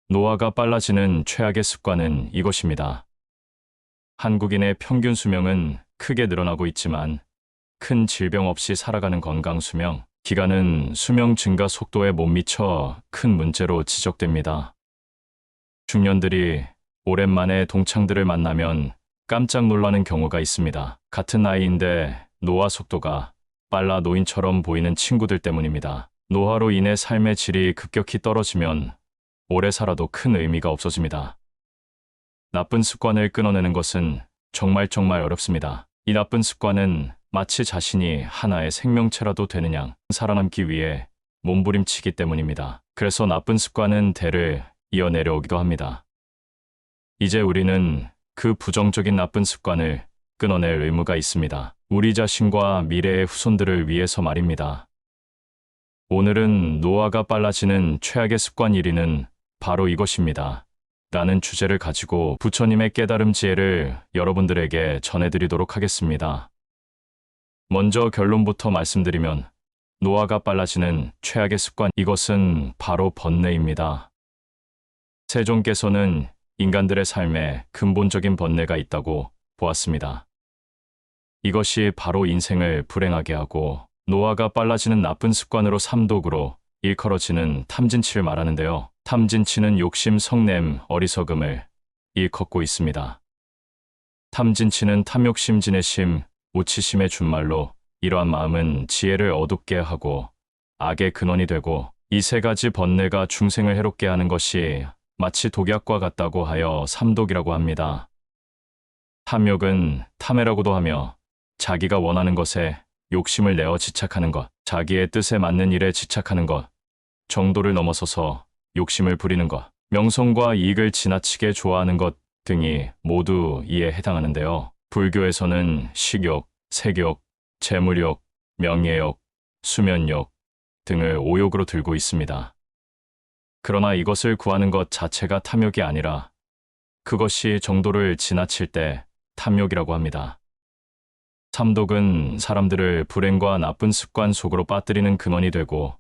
노화가 빨라지는 최악의 습관은 이것입니다. 한국인의 평균 수명은 크게 늘어나고 있지만 큰 질병 없이 살아가는 건강 수명, 기간은 수명 증가 속도에 못 미쳐 큰 문제로 지적됩니다. 중년들이 오랜만에 동창들을 만나면 깜짝 놀라는 경우가 있습니다. 같은 나이인데 노화 속도가 빨라 노인처럼 보이는 친구들 때문입니다. 노화로 인해 삶의 질이 급격히 떨어지면 오래 살아도 큰 의미가 없어집니다. 나쁜 습관을 끊어내는 것은 정말 어렵습니다. 이 나쁜 습관은 마치 자신이 하나의 생명체라도 되는 양 살아남기 위해 몸부림치기 때문입니다. 그래서 나쁜 습관은 대를 이어 내려오기도 합니다. 이제 우리는 그 부정적인 나쁜 습관을 끊어낼 의무가 있습니다. 우리 자신과 미래의 후손들을 위해서 말입니다. 오늘은 노화가 빨라지는 최악의 습관 1위는 바로 이것입니다. 라는 주제를 가지고 부처님의 깨달음 지혜를 여러분들에게 전해드리도록 하겠습니다. 먼저 결론부터 말씀드리면 노화가 빨라지는 최악의 습관, 이것은 바로 번뇌입니다. 세종께서는 인간들의 삶에 근본적인 번뇌가 있다고 보았습니다. 이것이 바로 인생을 불행하게 하고 노화가 빨라지는 나쁜 습관으로 삼독으로 일컬어지는 탐진치를 말하는데요. 탐진치는 욕심, 성냄, 어리석음을 일컫고 있습니다. 탐진치는 탐욕심, 진해심, 우치심의 준말로 이러한 마음은 지혜를 어둡게 하고 악의 근원이 되고 이 세 가지 번뇌가 중생을 해롭게 하는 것이 마치 독약과 같다고 하여 삼독이라고 합니다. 탐욕은 탐해라고도 하며 자기가 원하는 것에 욕심을 내어 집착하는 것, 자기의 뜻에 맞는 일에 집착하는 것, 정도를 넘어서서 욕심을 부리는 것, 명성과 이익을 지나치게 좋아하는 것 등이 모두 이에 해당하는데요. 불교에서는 식욕, 색욕, 재물욕, 명예욕, 수면욕 등을 오욕으로 들고 있습니다. 그러나 이것을 구하는 것 자체가 탐욕이 아니라 그것이 정도를 지나칠 때 탐욕이라고 합니다. 삼독은 사람들을 불행과 나쁜 습관 속으로 빠뜨리는 근원이 되고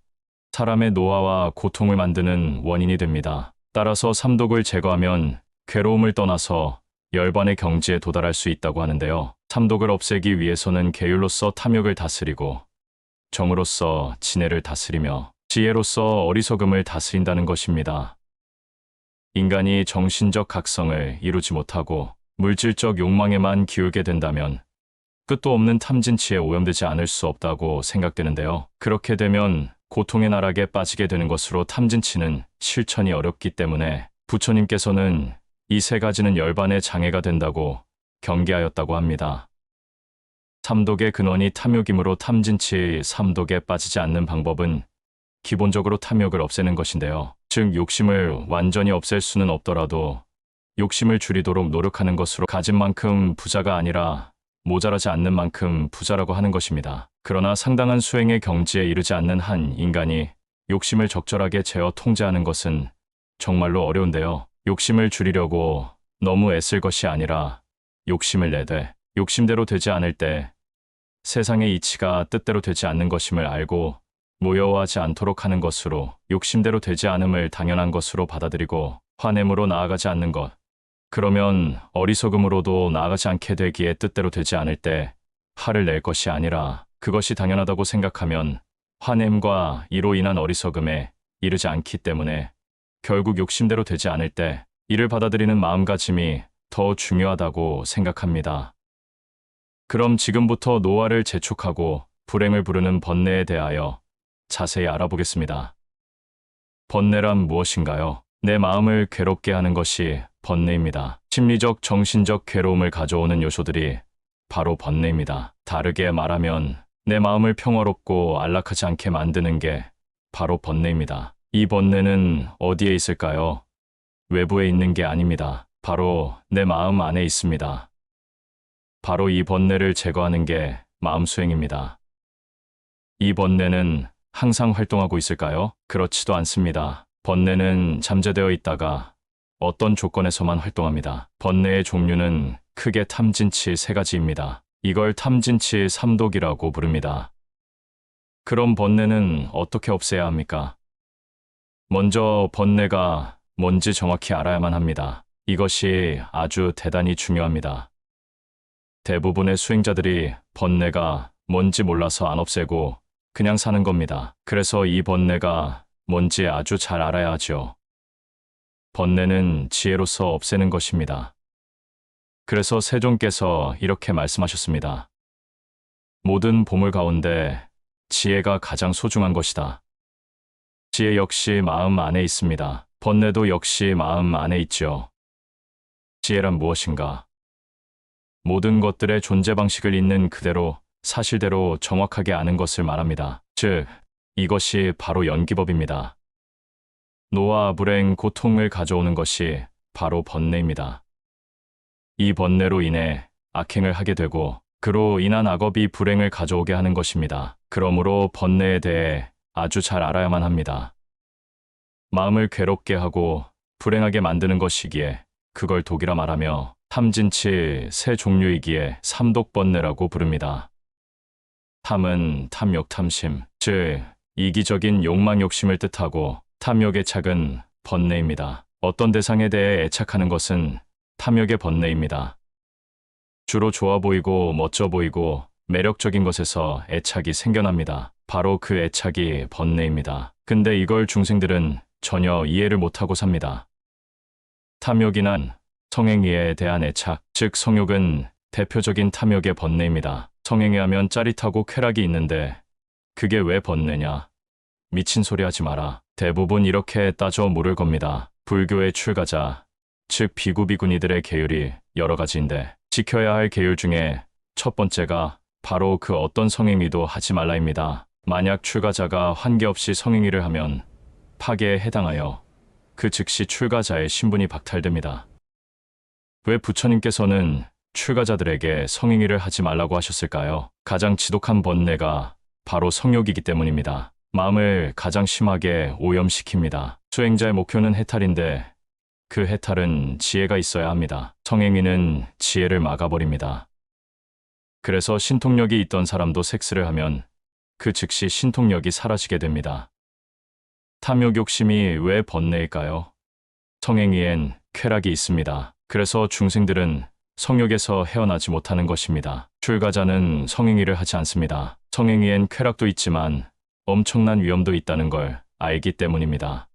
사람의 노화와 고통을 만드는 원인이 됩니다. 따라서 삼독을 제거하면 괴로움을 떠나서 열반의 경지에 도달할 수 있다고 하는데요. 삼독을 없애기 위해서는 계율로서 탐욕을 다스리고 정으로서 진해를 다스리며 지혜로서 어리석음을 다스린다는 것입니다. 인간이 정신적 각성을 이루지 못하고 물질적 욕망에만 기울게 된다면 끝도 없는 탐진치에 오염되지 않을 수 없다고 생각되는데요. 그렇게 되면 고통의 나락에 빠지게 되는 것으로 탐진치는 실천이 어렵기 때문에 부처님께서는 이 세 가지는 열반의 장애가 된다고 경계하였다고 합니다. 삼독의 근원이 탐욕이므로 탐진치 삼독에 빠지지 않는 방법은 기본적으로 탐욕을 없애는 것인데요. 즉 욕심을 완전히 없앨 수는 없더라도 욕심을 줄이도록 노력하는 것으로 가진 만큼 부자가 아니라 모자라지 않는 만큼 부자라고 하는 것입니다. 그러나 상당한 수행의 경지에 이르지 않는 한 인간이 욕심을 적절하게 제어 통제하는 것은 정말로 어려운데요. 욕심을 줄이려고 너무 애쓸 것이 아니라 욕심을 내되 욕심대로 되지 않을 때 세상의 이치가 뜻대로 되지 않는 것임을 알고 모여하지 않도록 하는 것으로 욕심대로 되지 않음을 당연한 것으로 받아들이고 화냄으로 나아가지 않는 것, 그러면 어리석음으로도 나아가지 않게 되기에 뜻대로 되지 않을 때 화를 낼 것이 아니라 그것이 당연하다고 생각하면 화냄과 이로 인한 어리석음에 이르지 않기 때문에 결국 욕심대로 되지 않을 때 이를 받아들이는 마음가짐이 더 중요하다고 생각합니다. 그럼 지금부터 노화를 재촉하고 불행을 부르는 번뇌에 대하여 자세히 알아보겠습니다. 번뇌란 무엇인가요? 내 마음을 괴롭게 하는 것이 번뇌입니다. 심리적, 정신적 괴로움을 가져오는 요소들이 바로 번뇌입니다. 다르게 말하면 내 마음을 평화롭고 안락하지 않게 만드는 게 바로 번뇌입니다. 이 번뇌는 어디에 있을까요? 외부에 있는 게 아닙니다. 바로 내 마음 안에 있습니다. 바로 이 번뇌를 제거하는 게 마음 수행입니다. 이 번뇌는 항상 활동하고 있을까요? 그렇지도 않습니다. 번뇌는 잠재되어 있다가 어떤 조건에서만 활동합니다. 번뇌의 종류는 크게 탐진치 세 가지입니다. 이걸 탐진치 삼독이라고 부릅니다. 그럼 번뇌는 어떻게 없애야 합니까? 먼저 번뇌가 뭔지 정확히 알아야만 합니다. 이것이 아주 대단히 중요합니다. 대부분의 수행자들이 번뇌가 뭔지 몰라서 안 없애고 그냥 사는 겁니다. 그래서 이 번뇌가 뭔지 아주 잘 알아야 하죠. 번뇌는 지혜로서 없애는 것입니다. 그래서 세존께서 이렇게 말씀하셨습니다. 모든 보물 가운데 지혜가 가장 소중한 것이다. 지혜 역시 마음 안에 있습니다. 번뇌도 역시 마음 안에 있죠. 지혜란 무엇인가? 모든 것들의 존재 방식을 있는 그대로 사실대로 정확하게 아는 것을 말합니다. 즉, 이것이 바로 연기법입니다. 노화, 불행, 고통을 가져오는 것이 바로 번뇌입니다. 이 번뇌로 인해 악행을 하게 되고 그로 인한 악업이 불행을 가져오게 하는 것입니다. 그러므로 번뇌에 대해 아주 잘 알아야만 합니다. 마음을 괴롭게 하고 불행하게 만드는 것이기에 그걸 독이라 말하며 탐진치 세 종류이기에 삼독번뇌라고 부릅니다. 탐은 탐욕, 탐심, 즉 이기적인 욕망, 욕심을 뜻하고 탐욕의 착은 번뇌입니다. 어떤 대상에 대해 애착하는 것은 탐욕의 번뇌입니다. 주로 좋아 보이고 멋져 보이고 매력적인 것에서 애착이 생겨납니다. 바로 그 애착이 번뇌입니다. 근데 이걸 중생들은 전혀 이해를 못하고 삽니다. 탐욕이란 성행위에 대한 애착, 즉 성욕은 대표적인 탐욕의 번뇌입니다. 성행위 하면 짜릿하고 쾌락이 있는데 그게 왜 번뇌냐? 미친 소리 하지 마라. 대부분 이렇게 따져 물을 겁니다. 불교의 출가자, 즉 비구비구니들의 계율이 여러 가지인데 지켜야 할 계율 중에 첫 번째가 바로 그 어떤 성행위도 하지 말라입니다. 만약 출가자가 환계 없이 성행위를 하면 파괴에 해당하여 그 즉시 출가자의 신분이 박탈됩니다. 왜 부처님께서는 출가자들에게 성행위를 하지 말라고 하셨을까요? 가장 지독한 번뇌가 바로 성욕이기 때문입니다. 마음을 가장 심하게 오염시킵니다. 수행자의 목표는 해탈인데 그 해탈은 지혜가 있어야 합니다. 성행위는 지혜를 막아버립니다. 그래서 신통력이 있던 사람도 섹스를 하면 그 즉시 신통력이 사라지게 됩니다. 탐욕 욕심이 왜 번뇌일까요? 성행위엔 쾌락이 있습니다. 그래서 중생들은 성욕에서 헤어나지 못하는 것입니다. 출가자는 성행위를 하지 않습니다. 성행위엔 쾌락도 있지만 엄청난 위험도 있다는 걸 알기 때문입니다.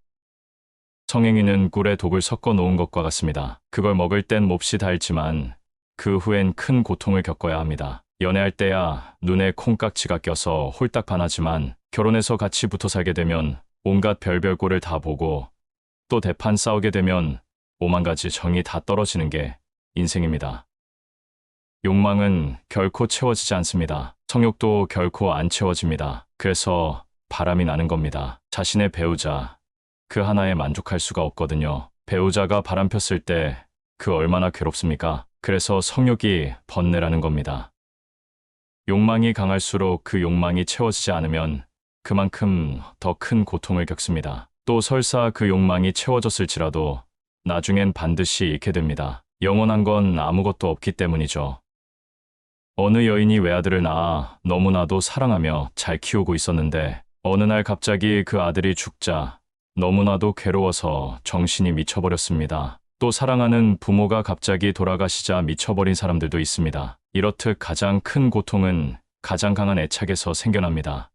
성행위는 꿀에 독을 섞어 놓은 것과 같습니다. 그걸 먹을 땐 몹시 달지만 그 후엔 큰 고통을 겪어야 합니다. 연애할 때야 눈에 콩깍지가 껴서 홀딱 반하지만 결혼해서 같이 붙어 살게 되면 온갖 별별 꼴을 다 보고 또 대판 싸우게 되면 오만 가지 정이 다 떨어지는 게 인생입니다. 욕망은 결코 채워지지 않습니다. 성욕도 결코 안 채워집니다. 그래서 바람이 나는 겁니다. 자신의 배우자, 그 하나에 만족할 수가 없거든요. 배우자가 바람 폈을 때 그 얼마나 괴롭습니까? 그래서 성욕이 번뇌라는 겁니다. 욕망이 강할수록 그 욕망이 채워지지 않으면 그만큼 더 큰 고통을 겪습니다. 또 설사 그 욕망이 채워졌을지라도 나중엔 반드시 잃게 됩니다. 영원한 건 아무것도 없기 때문이죠. 어느 여인이 외아들을 낳아 너무나도 사랑하며 잘 키우고 있었는데 어느 날 갑자기 그 아들이 죽자 너무나도 괴로워서 정신이 미쳐버렸습니다. 또 사랑하는 부모가 갑자기 돌아가시자 미쳐버린 사람들도 있습니다. 이렇듯 가장 큰 고통은 가장 강한 애착에서 생겨납니다.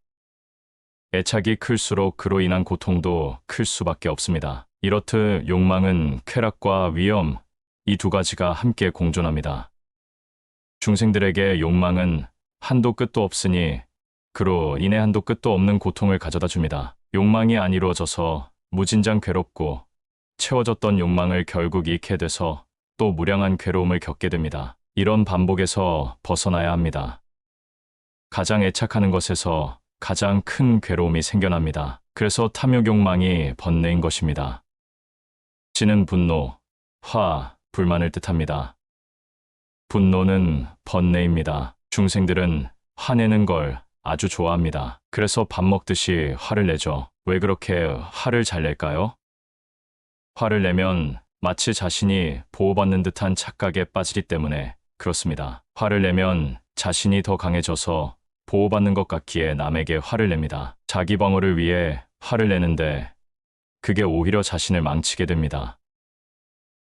애착이 클수록 그로 인한 고통도 클 수밖에 없습니다. 이렇듯 욕망은 쾌락과 위험, 이 두 가지가 함께 공존합니다. 중생들에게 욕망은 한도 끝도 없으니 그로 인해 한도 끝도 없는 고통을 가져다 줍니다. 욕망이 안 이루어져서 무진장 괴롭고 채워졌던 욕망을 결국 잃게 돼서 또 무량한 괴로움을 겪게 됩니다. 이런 반복에서 벗어나야 합니다. 가장 애착하는 것에서 가장 큰 괴로움이 생겨납니다. 그래서 탐욕 욕망이 번뇌인 것입니다. 진은 분노, 화, 불만을 뜻합니다. 분노는 번뇌입니다. 중생들은 화내는 걸 아주 좋아합니다. 그래서 밥 먹듯이 화를 내죠. 왜 그렇게 화를 잘 낼까요? 화를 내면 마치 자신이 보호받는 듯한 착각에 빠지기 때문에 그렇습니다. 화를 내면 자신이 더 강해져서 보호받는 것 같기에 남에게 화를 냅니다. 자기 방어를 위해 화를 내는데 그게 오히려 자신을 망치게 됩니다.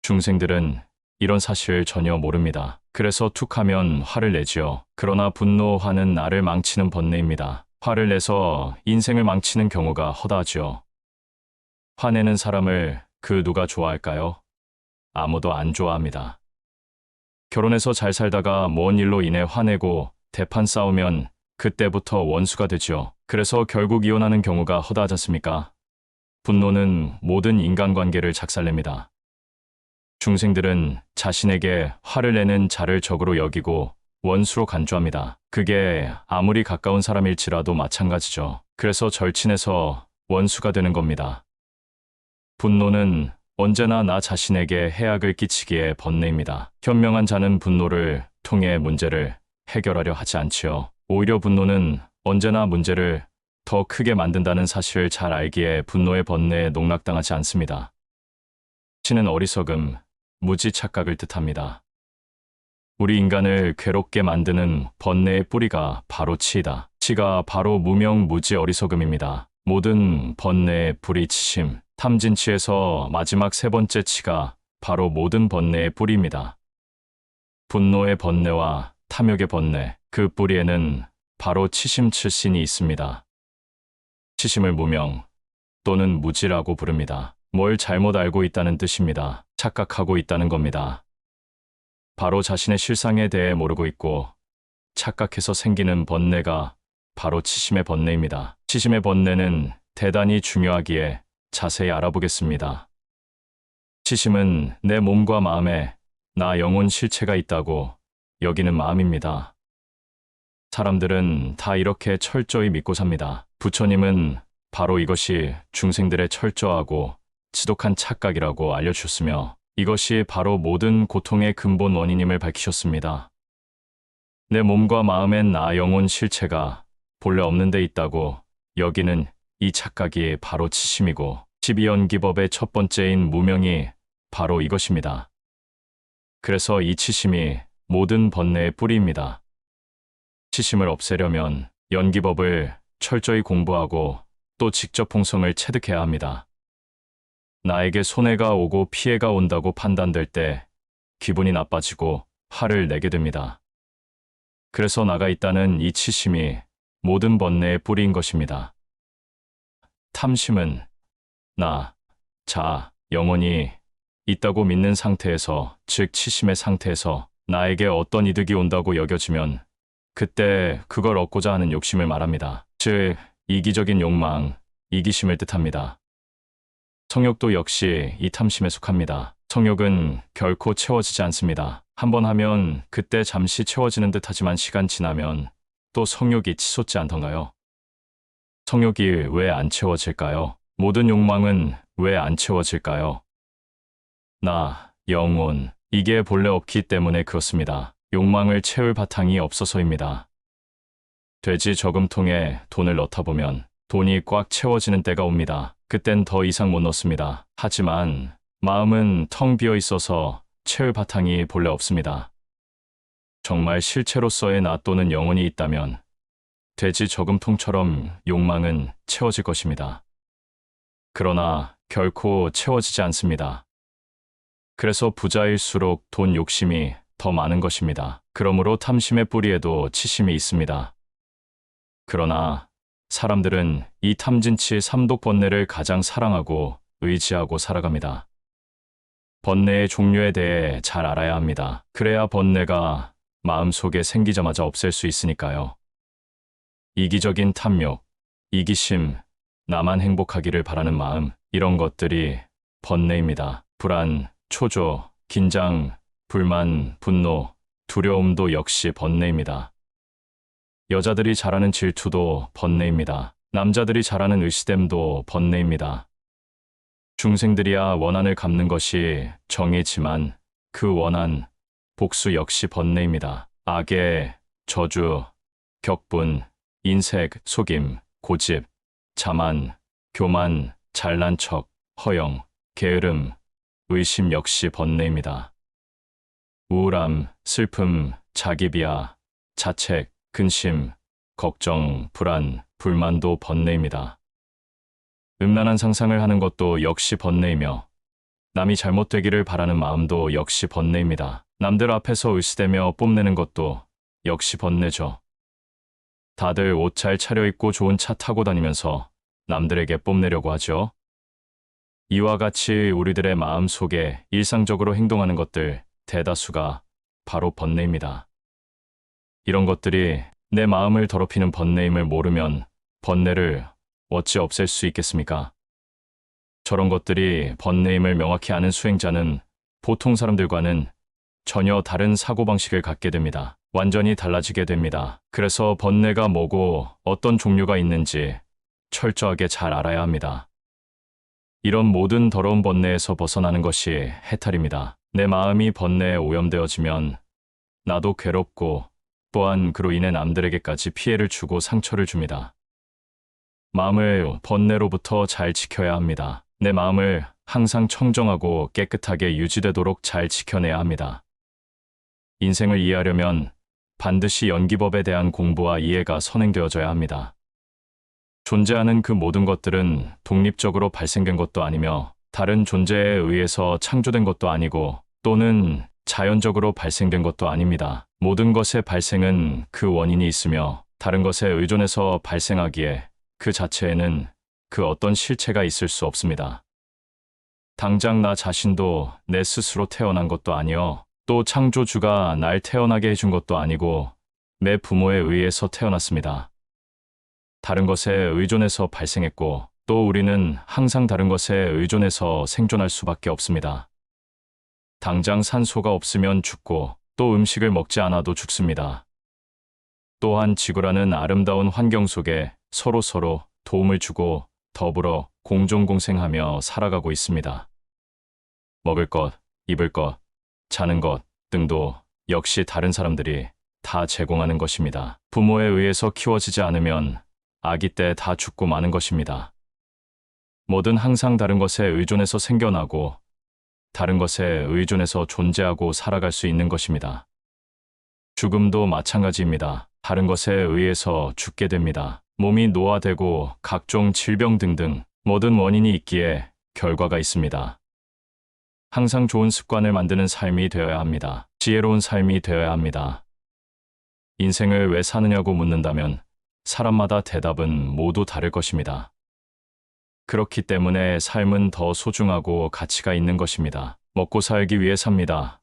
중생들은 이런 사실을 전혀 모릅니다. 그래서 툭하면 화를 내지요. 그러나 분노, 화는 나를 망치는 번뇌입니다. 화를 내서 인생을 망치는 경우가 허다하지요. 화내는 사람을 그 누가 좋아할까요? 아무도 안 좋아합니다. 결혼해서 잘 살다가 뭔 일로 인해 화내고 대판 싸우면 그때부터 원수가 되지요. 그래서 결국 이혼하는 경우가 허다하지 않습니까? 분노는 모든 인간관계를 작살냅니다. 중생들은 자신에게 화를 내는 자를 적으로 여기고 원수로 간주합니다. 그게 아무리 가까운 사람일지라도 마찬가지죠. 그래서 절친에서 원수가 되는 겁니다. 분노는 언제나 나 자신에게 해악을 끼치기에 번뇌입니다. 현명한 자는 분노를 통해 문제를 해결하려 하지 않지요. 오히려 분노는 언제나 문제를 더 크게 만든다는 사실을 잘 알기에 분노의 번뇌에 농락당하지 않습니다. 치는 어리석음, 무지 착각을 뜻합니다. 우리 인간을 괴롭게 만드는 번뇌의 뿌리가 바로 치이다. 치가 바로 무명 무지 어리석음입니다. 모든 번뇌의 뿌리 치심, 탐진치에서 마지막 세 번째 치가 바로 모든 번뇌의 뿌리입니다. 분노의 번뇌와 탐욕의 번뇌, 그 뿌리에는 바로 치심 칠신이 있습니다. 치심을 무명 또는 무지라고 부릅니다. 뭘 잘못 알고 있다는 뜻입니다. 착각하고 있다는 겁니다. 바로 자신의 실상에 대해 모르고 있고 착각해서 생기는 번뇌가 바로 치심의 번뇌입니다. 치심의 번뇌는 대단히 중요하기에 자세히 알아보겠습니다. 치심은 내 몸과 마음에 나 영혼 실체가 있다고 여기는 마음입니다. 사람들은 다 이렇게 철저히 믿고 삽니다. 부처님은 바로 이것이 중생들의 철저하고 지독한 착각이라고 알려주셨으며 이것이 바로 모든 고통의 근본 원인임을 밝히셨습니다. 내 몸과 마음엔 나 영혼 실체가 본래 없는 데 있다고 여기는 이 착각이 바로 치심이고 12연기법의 첫 번째인 무명이 바로 이것입니다. 그래서 이 치심이 모든 번뇌의 뿌리입니다. 치심을 없애려면 연기법을 철저히 공부하고 또 직접 홍성을 체득해야 합니다. 나에게 손해가 오고 피해가 온다고 판단될 때 기분이 나빠지고 화를 내게 됩니다. 그래서 나가 있다는 이 치심이 모든 번뇌의 뿌리인 것입니다. 탐심은 나, 자, 영혼이 있다고 믿는 상태에서, 즉 치심의 상태에서 나에게 어떤 이득이 온다고 여겨지면 그때 그걸 얻고자 하는 욕심을 말합니다. 즉 이기적인 욕망, 이기심을 뜻합니다. 성욕도 역시 이 탐심에 속합니다. 성욕은 결코 채워지지 않습니다. 한번 하면 그때 잠시 채워지는 듯 하지만 시간 지나면 또 성욕이 치솟지 않던가요? 성욕이 왜 안 채워질까요? 모든 욕망은 왜 안 채워질까요? 나, 영혼, 이게 본래 없기 때문에 그렇습니다. 욕망을 채울 바탕이 없어서입니다. 돼지 저금통에 돈을 넣다 보면 돈이 꽉 채워지는 때가 옵니다. 그땐 더 이상 못 넣습니다. 하지만 마음은 텅 비어 있어서 채울 바탕이 본래 없습니다. 정말 실체로서의 나 또는 영혼이 있다면 돼지 저금통처럼 욕망은 채워질 것입니다. 그러나 결코 채워지지 않습니다. 그래서 부자일수록 돈 욕심이 더 많은 것입니다. 그러므로 탐심의 뿌리에도 치심이 있습니다. 그러나 사람들은 이 탐진치 삼독 번뇌를 가장 사랑하고 의지하고 살아갑니다. 번뇌의 종류에 대해 잘 알아야 합니다. 그래야 번뇌가 마음속에 생기자마자 없앨 수 있으니까요. 이기적인 탐욕, 이기심, 나만 행복하기를 바라는 마음, 이런 것들이 번뇌입니다. 불안, 초조, 긴장, 불만, 분노, 두려움도 역시 번뇌입니다. 여자들이 잘하는 질투도 번뇌입니다. 남자들이 잘하는 의시됨도 번뇌입니다. 중생들이야 원한을 갚는 것이 정이지만 그 원한, 복수 역시 번뇌입니다. 악의, 저주, 격분, 인색, 속임, 고집, 자만, 교만, 잘난 척, 허영, 게으름, 의심 역시 번뇌입니다. 우울함, 슬픔, 자기비하, 자책, 근심, 걱정, 불안, 불만도 번뇌입니다. 음란한 상상을 하는 것도 역시 번뇌이며 남이 잘못되기를 바라는 마음도 역시 번뇌입니다. 남들 앞에서 의시되며 뽐내는 것도 역시 번뇌죠. 다들 옷 잘 차려입고 좋은 차 타고 다니면서 남들에게 뽐내려고 하죠. 이와 같이 우리들의 마음 속에 일상적으로 행동하는 것들 대다수가 바로 번뇌입니다. 이런 것들이 내 마음을 더럽히는 번뇌임을 모르면 번뇌를 어찌 없앨 수 있겠습니까? 저런 것들이 번뇌임을 명확히 아는 수행자는 보통 사람들과는 전혀 다른 사고방식을 갖게 됩니다. 완전히 달라지게 됩니다. 그래서 번뇌가 뭐고 어떤 종류가 있는지 철저하게 잘 알아야 합니다. 이런 모든 더러운 번뇌에서 벗어나는 것이 해탈입니다. 내 마음이 번뇌에 오염되어지면 나도 괴롭고 또한 그로 인해 남들에게까지 피해를 주고 상처를 줍니다. 마음을 번뇌로부터 잘 지켜야 합니다. 내 마음을 항상 청정하고 깨끗하게 유지되도록 잘 지켜내야 합니다. 인생을 이해하려면 반드시 연기법에 대한 공부와 이해가 선행되어져야 합니다. 존재하는 그 모든 것들은 독립적으로 발생된 것도 아니며 다른 존재에 의해서 창조된 것도 아니고 또는 자연적으로 발생된 것도 아닙니다. 모든 것의 발생은 그 원인이 있으며 다른 것에 의존해서 발생하기에 그 자체에는 그 어떤 실체가 있을 수 없습니다. 당장 나 자신도 내 스스로 태어난 것도 아니요. 또 창조주가 날 태어나게 해준 것도 아니고 내 부모에 의해서 태어났습니다. 다른 것에 의존해서 발생했고 또 우리는 항상 다른 것에 의존해서 생존할 수밖에 없습니다. 당장 산소가 없으면 죽고 또 음식을 먹지 않아도 죽습니다. 또한 지구라는 아름다운 환경 속에 서로 도움을 주고 더불어 공존공생하며 살아가고 있습니다. 먹을 것, 입을 것, 자는 것 등도 역시 다른 사람들이 다 제공하는 것입니다. 부모에 의해서 키워지지 않으면 아기 때 다 죽고 마는 것입니다. 뭐든 항상 다른 것에 의존해서 생겨나고 다른 것에 의존해서 존재하고 살아갈 수 있는 것입니다. 죽음도 마찬가지입니다. 다른 것에 의해서 죽게 됩니다. 몸이 노화되고 각종 질병 등등 모든 원인이 있기에 결과가 있습니다. 항상 좋은 습관을 만드는 삶이 되어야 합니다. 지혜로운 삶이 되어야 합니다. 인생을 왜 사느냐고 묻는다면 사람마다 대답은 모두 다를 것입니다. 그렇기 때문에 삶은 더 소중하고 가치가 있는 것입니다. 먹고 살기 위해 삽니다.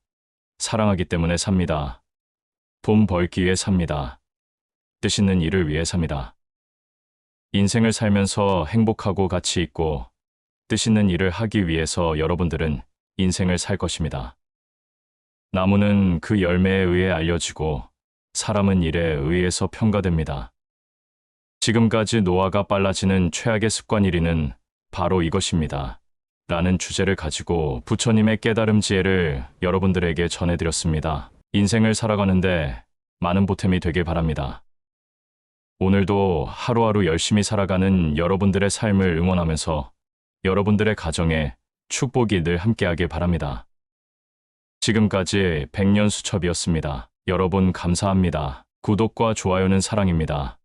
사랑하기 때문에 삽니다. 돈 벌기 위해 삽니다. 뜻있는 일을 위해 삽니다. 인생을 살면서 행복하고 가치 있고 뜻있는 일을 하기 위해서 여러분들은 인생을 살 것입니다. 나무는 그 열매에 의해 알려지고 사람은 일에 의해서 평가됩니다. 지금까지 노화가 빨라지는 최악의 습관 1위는 바로 이것입니다. 라는 주제를 가지고 부처님의 깨달음 지혜를 여러분들에게 전해드렸습니다. 인생을 살아가는데 많은 보탬이 되길 바랍니다. 오늘도 하루하루 열심히 살아가는 여러분들의 삶을 응원하면서 여러분들의 가정에 축복이 늘 함께하길 바랍니다. 지금까지 백년수첩이었습니다. 여러분 감사합니다. 구독과 좋아요는 사랑입니다.